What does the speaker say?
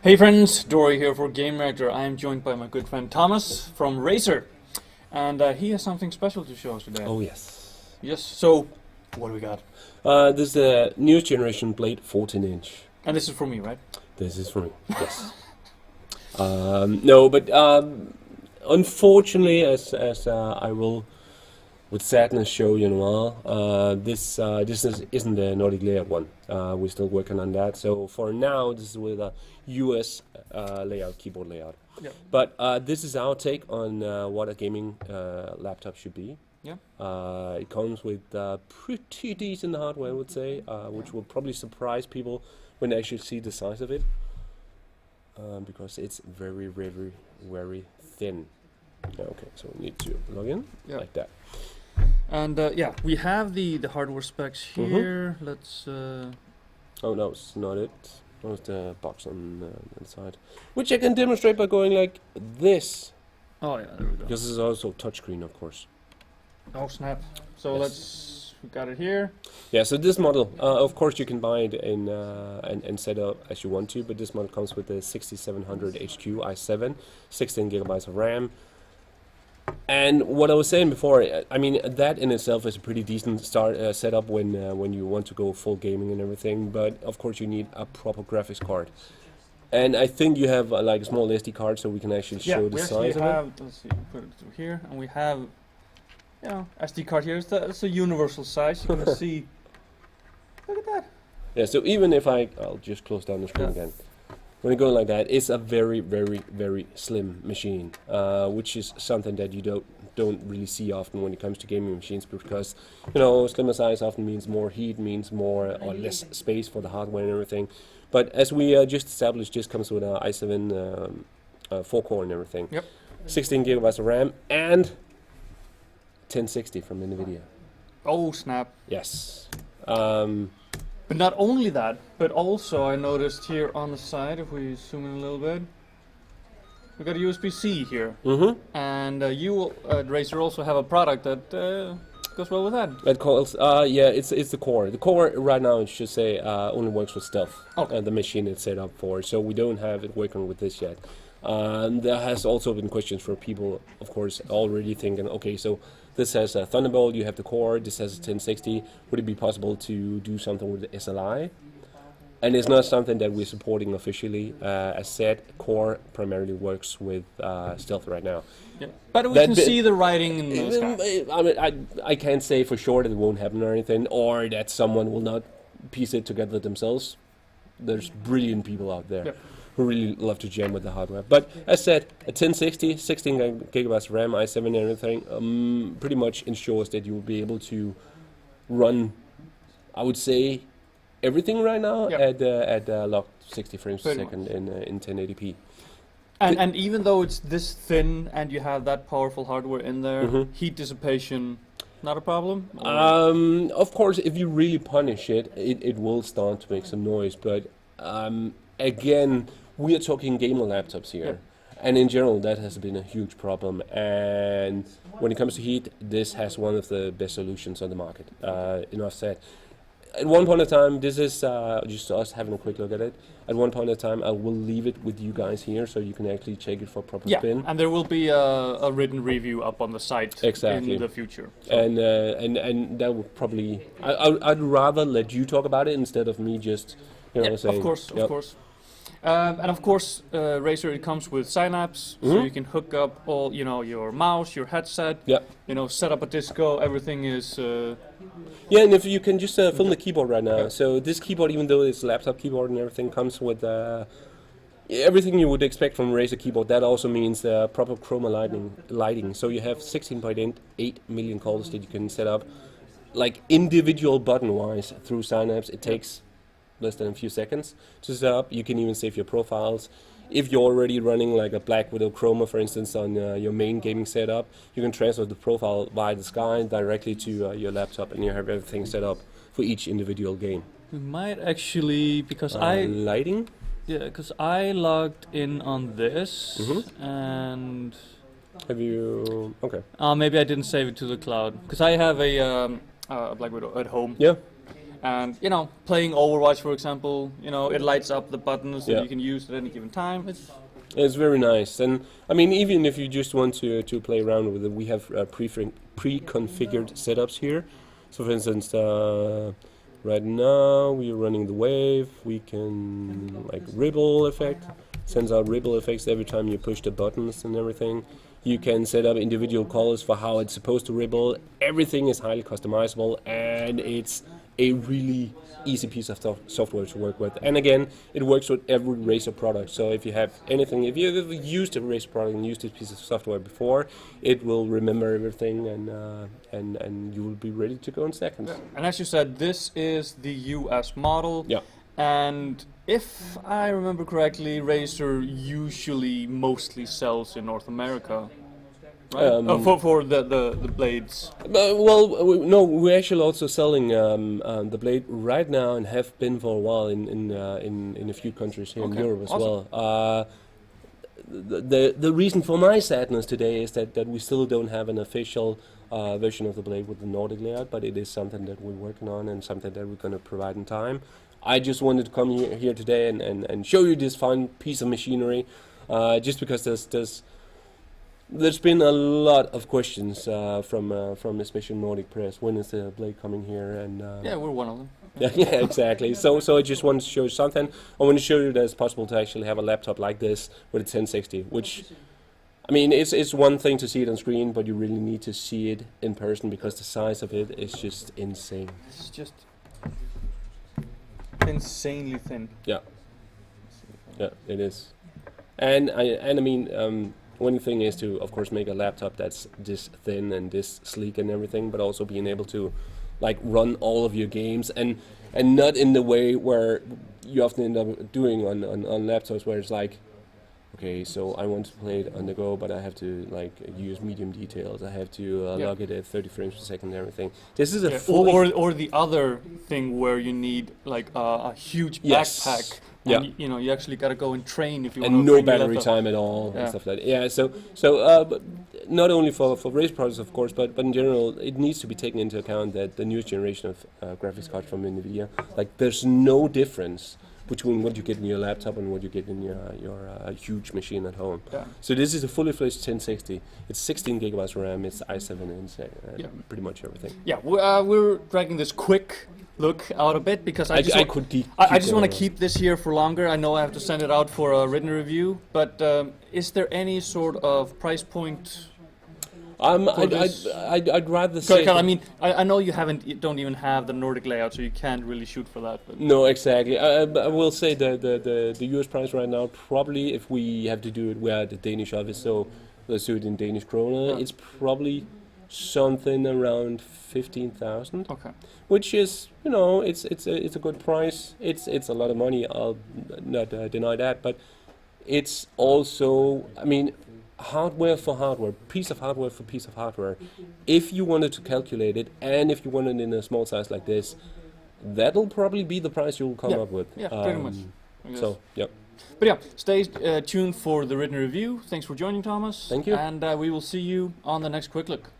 Hey friends, Dóri here for Gamereactor. I am joined by my good friend Thomas from Razer, and he has something special to show us today. Oh yes. Yes, so what do we got? This is the newest generation Blade 14-inch. And this is for me, right? This is for me, yes. No, but unfortunately, as I will with sadness show you in a while, this isn't the Nordic layout one. We're still working on that. So for now, this is with a US layout, keyboard layout. Yeah. But this is our take on what a gaming laptop should be. Yeah. It comes with pretty decent hardware, I would say, which will probably surprise people when they actually see the size of it, because it's very, very, very thin. Okay, so we need to log in like that. And yeah, we have the hardware specs here. Let's. Oh no, it's not it. That was the box on the inside, which I can demonstrate by going like this. Oh yeah, there we go. Because this is also touchscreen, of course. Oh snap! So Yes. we got it here. Yeah, so this model, of course, you can buy it in and set up as you want to, but this model comes with the 6700 HQ i7, 16 gigabytes of RAM. And what I was saying before, I mean, that in itself is a pretty decent start setup when you want to go full gaming and everything. But of course, you need a proper graphics card. And I think you have like a small SD card, so we can actually show the size of it. Let's see, put it through here, and we have, you know, SD card here. It's a universal size. You can see. Look at that. Yeah. So even if I'll just close down the screen again. When you go like that, it's a very, very, very slim machine, which is something that you don't really see often when it comes to gaming machines, because slimmer size often means more heat, means more or less space for the hardware and everything. But as we just established, this comes with an i7 4-core and everything. Yep. 16 gigabytes of RAM and 1060 from NVIDIA. Oh snap! Yes. But not only that, but also I noticed here on the side, if we zoom in a little bit, we got a USB-C here. And you at Razer also have a product that goes well with that. It calls, yeah, it's the core. The core right now, it should say, only works with stealth. Okay. The machine it's set up for, so we don't have it working with this yet. There has also been questions for people, of course, already thinking, okay, so this has a Thunderbolt, you have the core, this has a 1060. Would it be possible to do something with the SLI? And it's not something that we're supporting officially. As said, core primarily works with stealth right now. Yeah. But we can see the writing in the sky. I mean, I can't say for sure that it won't happen or anything, or that someone will not piece it together themselves. There's brilliant people out there who really love to jam with the hardware. But as said, a 1060, 16 gigabytes RAM, i7 and everything, pretty much ensures that you will be able to run, I would say, everything right now at locked 60 frames per second in 1080p. And even though it's this thin and you have that powerful hardware in there, heat dissipation, not a problem? Of course, if you really punish it, it will start to make some noise. But again, we are talking gamer laptops here. And in general, that has been a huge problem. And when it comes to heat, this has one of the best solutions on the market. Enough said. At one point in time, this is just us having a quick look at it. At one point in time, I will leave it with you guys here, so you can actually take it for a proper spin. And there will be a written review up on the site in the future. So. And that would probably, I'd rather let you talk about it instead of me just saying. Of course. And of course, Razer, it comes with Synapse, so you can hook up all, your mouse, your headset, set up a disco, everything is... Yeah, and if you can just film the keyboard right now. So this keyboard, even though it's a laptop keyboard and everything, comes with everything you would expect from a Razer keyboard. That also means proper chroma lighting. So you have 16.8 million colors that you can set up, like individual button-wise through Synapse. It takes less than a few seconds to set up. You can even save your profiles. If you're already running like a Black Widow Chroma, for instance, on your main gaming setup, you can transfer the profile via the sky directly to your laptop, and you have everything set up for each individual game. We might actually, because lighting? Yeah, because I logged in on this, and... Have you... Okay. Maybe I didn't save it to the cloud, because I have a Black Widow at home. Yeah. And playing Overwatch, for example, it lights up the buttons that Yeah. you can use at any given time. It's very nice, and I mean, even if you just want to play around with it, we have pre-configured setups here. So, for instance, right now we are running the wave. We can like ripple effect, sends out ripple effects every time you push the buttons and everything. You can set up individual colors for how it's supposed to ripple. Everything is highly customizable, and it's a really easy piece of software to work with. And again, it works with every Razer product. So if you have anything, if you've ever used a Razer product and used this piece of software before, it will remember everything, and you will be ready to go in seconds. And as you said, this is the US model. Yeah. And if I remember correctly, Razer usually mostly sells in North America, right? For the blades. No, we're actually also selling the Blade right now and have been for a while in a few countries here in Europe as awesome. well. The reason for my sadness today is that we still don't have an official version of the Blade with the Nordic layout, but it is something that we're working on and something that we're going to provide in time. I just wanted to come here today and show you this fun piece of machinery, just because there's been a lot of questions from especially Nordic press. When is the Blade coming here? And yeah, we're one of them. yeah, exactly. So I just wanted to show you something. I want to show you that it's possible to actually have a laptop like this with a 1060, which, I mean, it's one thing to see it on screen, but you really need to see it in person because the size of it is just insane. It's just insanely thin. Yeah, it is. And I mean, one thing is to, of course, make a laptop that's this thin and this sleek and everything, but also being able to like run all of your games and not in the way where you often end up doing on laptops, where it's like, okay, so I want to play it on the go, but I have to like use medium details. I have to log it at 30 frames per second and everything. This is a full or the other thing where you need like a huge backpack. Yeah. And you actually got to go and train if you want and to. no battery time at all and stuff like that. Yeah, so but not only for Razer products, of course, but in general, it needs to be taken into account that the newest generation of graphics cards from NVIDIA, like there's no difference between what you get in your laptop and what you get in your huge machine at home. Yeah. So this is a fully fledged 1060. It's 16 gigabytes RAM. It's i7 and pretty much everything. Yeah, we're dragging this quick look out a bit because I just want to keep this here for longer. I know I have to send it out for a written review, but is there any sort of price point? I'd rather say. I mean, I know you don't even have the Nordic layout, so you can't really shoot for that. But no, exactly. I will say the US price right now, probably if we have to do it, we're at the Danish office, so let's do it in Danish kroner. It's probably something around 15,000. Okay. Which is, it's a good price. It's a lot of money. I'll not deny that, but it's also, I mean, hardware for hardware, piece of hardware for piece of hardware. If you wanted to calculate it, and if you want it in a small size like this, that'll probably be the price you'll come up with. Yeah, pretty much. So, yep. But yeah, stay tuned for the written review. Thanks for joining, Thomas. Thank you. And we will see you on the next Quick Look.